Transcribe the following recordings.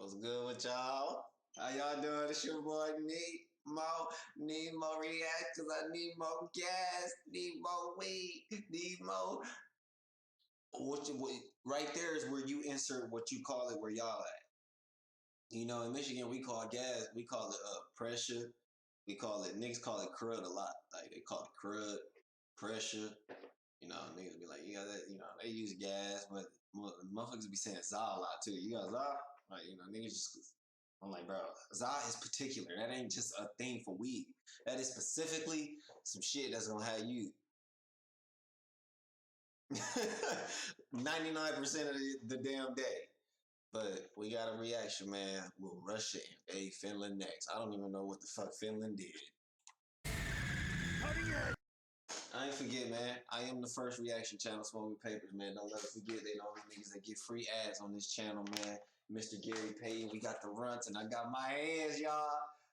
What's good with y'all? How y'all doing? It's your boy Need more react because I need more gas, need more weed, need more. Right there is where you insert what you call it where y'all at. You know, in Michigan, we call gas, we call it pressure. We call it, niggas call it crud a lot. Like, they call it crud, pressure. You know, niggas be like, you got that, you know, they use gas, but motherfuckers be saying za a lot too. You got za? Like, you know, niggas just, I'm like, bro, za is particular. That ain't just a thing for weed. That is specifically some shit that's gonna have you 99% of the damn day. But we got a reaction, man. Will Russia invade Finland next? I don't even know what the fuck Finland did. I ain't forget, man. I am the first reaction channel, Smoking Papers, man. Don't let us forget they know the niggas that get free ads on this channel, man. Mr. Gary Payton, we got the runts, and I got my hands, y'all.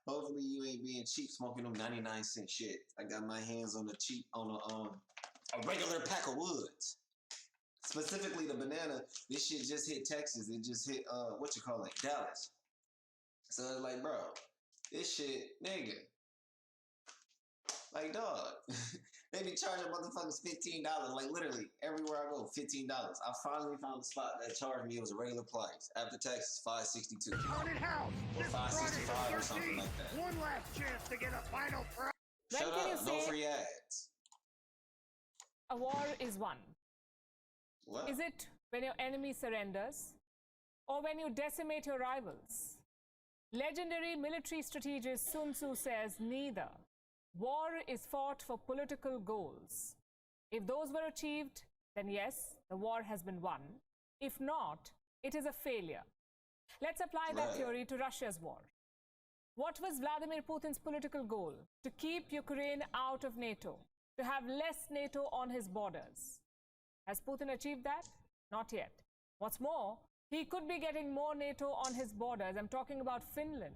Hopefully you ain't being cheap smoking them 99-cent shit. I got my hands on a regular pack of woods. Specifically the banana. This shit just hit Texas. It just hit Dallas. So it's like, bro, this shit, nigga. Like, dog. They be charging motherfuckers $15. Like, literally, everywhere I go, $15. I finally found a spot that charged me. It was a regular price. After taxes, $5.62. Haunted house. Or $5.65 or something like that. One last chance to get a final prize. Shut up. No free ads. A war is won. What? Is it when your enemy surrenders or when you decimate your rivals? Legendary military strategist Sun Tzu says neither. War is fought for political goals. If those were achieved, then yes, the war has been won. If not, it is a failure. Let's apply that theory to Russia's war. What was Vladimir Putin's political goal? To keep Ukraine out of NATO, to have less NATO on his borders. Has Putin achieved that? Not yet. What's more, he could be getting more NATO on his borders. I'm talking about Finland.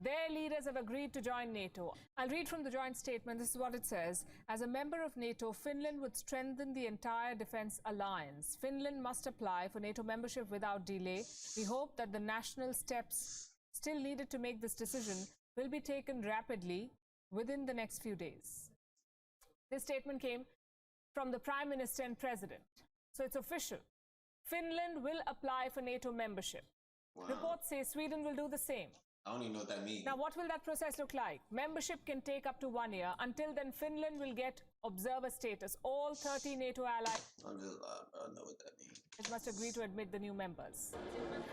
Their leaders have agreed to join NATO. I'll read from the joint statement. This is what it says. As a member of NATO, Finland would strengthen the entire defense alliance. Finland must apply for NATO membership without delay. We hope that the national steps still needed to make this decision will be taken rapidly within the next few days. This statement came from the Prime Minister and President. So it's official. Finland will apply for NATO membership. Wow. Reports say Sweden will do the same. I don't even know what that means. Now, what will that process look like? Membership can take up to 1 year. Until then, Finland will get observer status. All 30 NATO allies I don't know what that means. Must agree to admit the new members.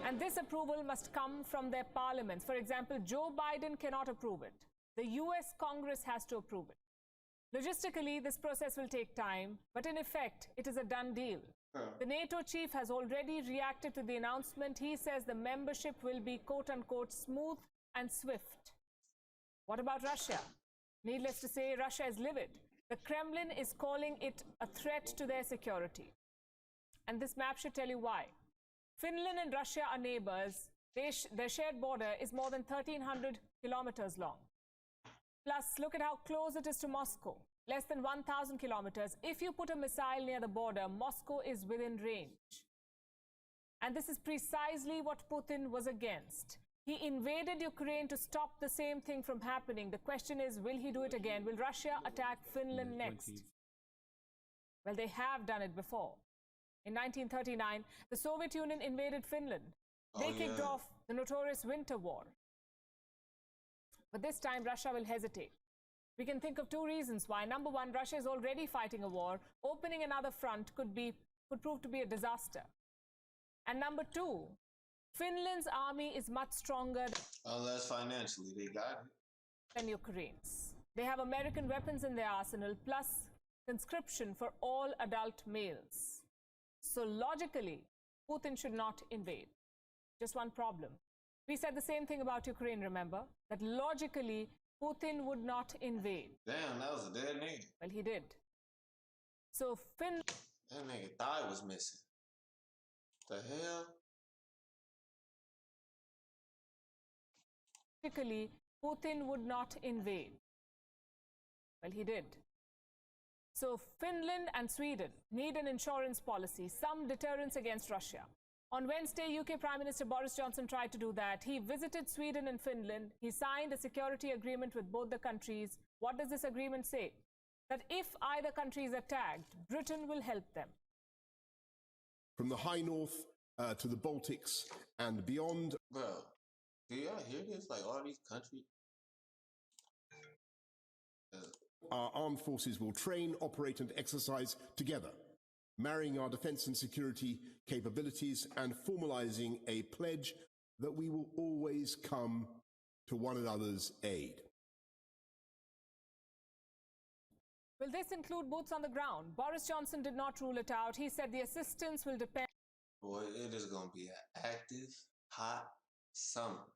And this approval must come from their parliaments. For example, Joe Biden cannot approve it. The US Congress has to approve it. Logistically, this process will take time, but in effect, it is a done deal. The NATO chief has already reacted to the announcement. He says the membership will be quote-unquote smooth and swift. What about Russia? Needless to say, Russia is livid. The Kremlin is calling it a threat to their security. And this map should tell you why. Finland and Russia are neighbors. Their shared border is more than 1,300 kilometers long. Plus, look at how close it is to Moscow. Less than 1,000 kilometers. If you put a missile near the border, Moscow is within range. And this is precisely what Putin was against. He invaded Ukraine to stop the same thing from happening. The question is, will he do it again? Will Russia attack Finland next? Well, they have done it before. In 1939, the Soviet Union invaded Finland. They kicked off the notorious Winter War. But this time, Russia will hesitate. We can think of two reasons why. Number one, Russia is already fighting a war. Opening another front could prove to be a disaster. And number two, Finland's army is much stronger unless financially they got it. Than Ukraine's. They have American weapons in their arsenal, plus conscription for all adult males. So logically, Putin should not invade. Just one problem. We said the same thing about Ukraine, remember? That logically, Putin would not invade. Damn, that was a dead nigga. Well, he did. So Finland... That nigga thigh was missing. The hell? Logically, Putin would not invade. Well, he did. So Finland and Sweden need an insurance policy, some deterrence against Russia. On Wednesday, UK Prime Minister Boris Johnson tried to do that. He visited Sweden and Finland. He signed a security agreement with both the countries. What does this agreement say? That if either country is attacked, Britain will help them. From the high north to the Baltics and beyond. Bro, do y'all hear this? Like all these countries. Our armed forces will train, operate, and exercise together, marrying our defense and security capabilities and formalizing a pledge that we will always come to one another's aid. Will this include boots on the ground? Boris Johnson did not rule it out. He said the assistance will depend. Boy, it is going to be an active, hot summer.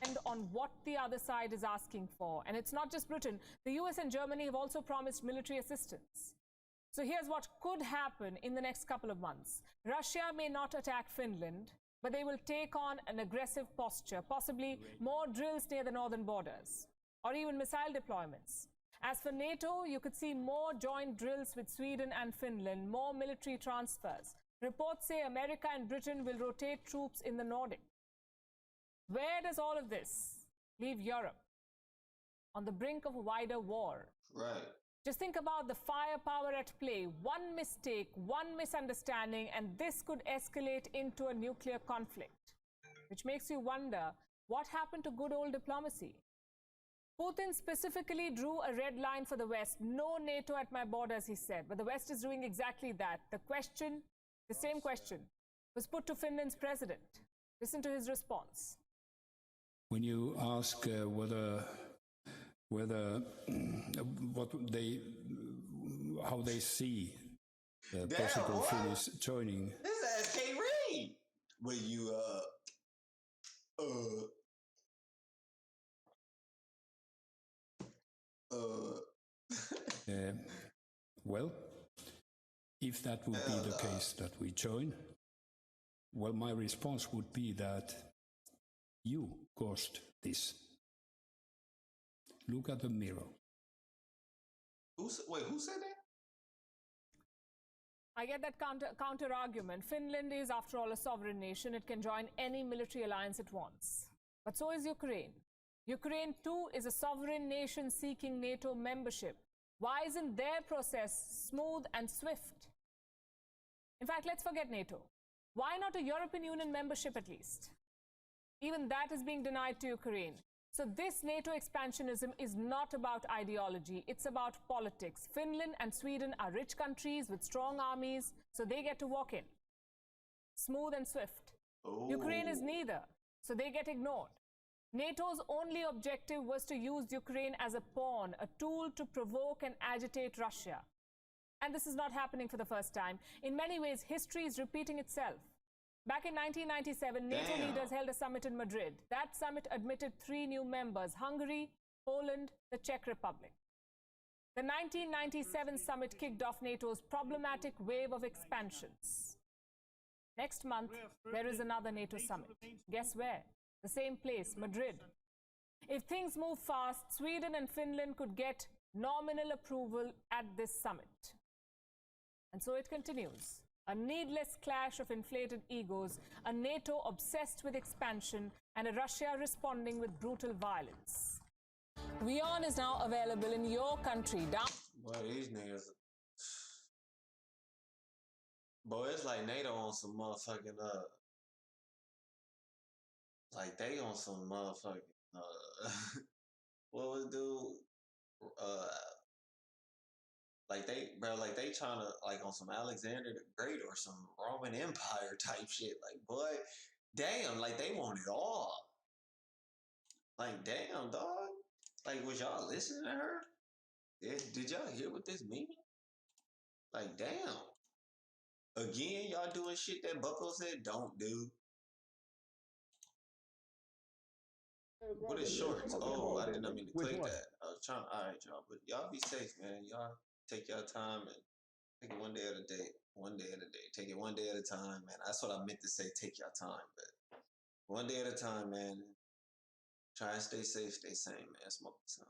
And on what the other side is asking for. And it's not just Britain. The US and Germany have also promised military assistance. So here's what could happen in the next couple of months. Russia may not attack Finland, but they will take on an aggressive posture, possibly more drills near the northern borders, or even missile deployments. As for NATO, you could see more joint drills with Sweden and Finland, more military transfers. Reports say America and Britain will rotate troops in the Nordic. Where does all of this leave Europe? On the brink of a wider war. Right. Just think about the firepower at play. One mistake, one misunderstanding, and this could escalate into a nuclear conflict. Which makes you wonder, what happened to good old diplomacy? Putin specifically drew a red line for the West. No NATO at my borders, he said. But the West is doing exactly that. The same question, was put to Finland's president. Listen to his response. When you ask how they see the possible Finnish joining. This is K. Reed. Will you well, if that would be the case that we join, well, my response would be that you caused this. Look at the mirror. Who said that? I get that counter argument. Finland is, after all, a sovereign nation. It can join any military alliance it wants. But so is Ukraine. Ukraine, too, is a sovereign nation seeking NATO membership. Why isn't their process smooth and swift? In fact, let's forget NATO. Why not a European Union membership at least? Even that is being denied to Ukraine. So this NATO expansionism is not about ideology, it's about politics. Finland and Sweden are rich countries with strong armies, so they get to walk in. Smooth and swift. Oh. Ukraine is neither, so they get ignored. NATO's only objective was to use Ukraine as a pawn, a tool to provoke and agitate Russia. And this is not happening for the first time. In many ways, history is repeating itself. Back in 1997, NATO leaders held a summit in Madrid. That summit admitted 3 new members: Hungary, Poland, the Czech Republic. The 1997 summit kicked off NATO's problematic wave of expansions. Next month, there is another NATO summit. Guess where? The same place, Madrid. If things move fast, Sweden and Finland could get nominal approval at this summit. And so it continues. A needless clash of inflated egos, a NATO obsessed with expansion, and a Russia responding with brutal violence. WION is now available in your country. Boy, these niggas. Boy, it's like NATO on some motherfucking, like they on some motherfucking, what was dude, like they trying to, like on some Alexander the Great or some Roman Empire type shit. Like, boy, damn, like they want it all. Like, damn, dog. Like, was y'all listening to her? Did y'all hear what this mean? Like, damn. Again, y'all doing shit that Bucko said don't do. What is shorts? Oh, I didn't mean to click that. I was trying. All right, y'all. But y'all be safe, man. Y'all take your time and take it one day at a day. One day at a day. Take it one day at a time, man. That's what I meant to say. Take your time, but one day at a time, man. Try and stay safe, stay sane, man. Smoke the sun.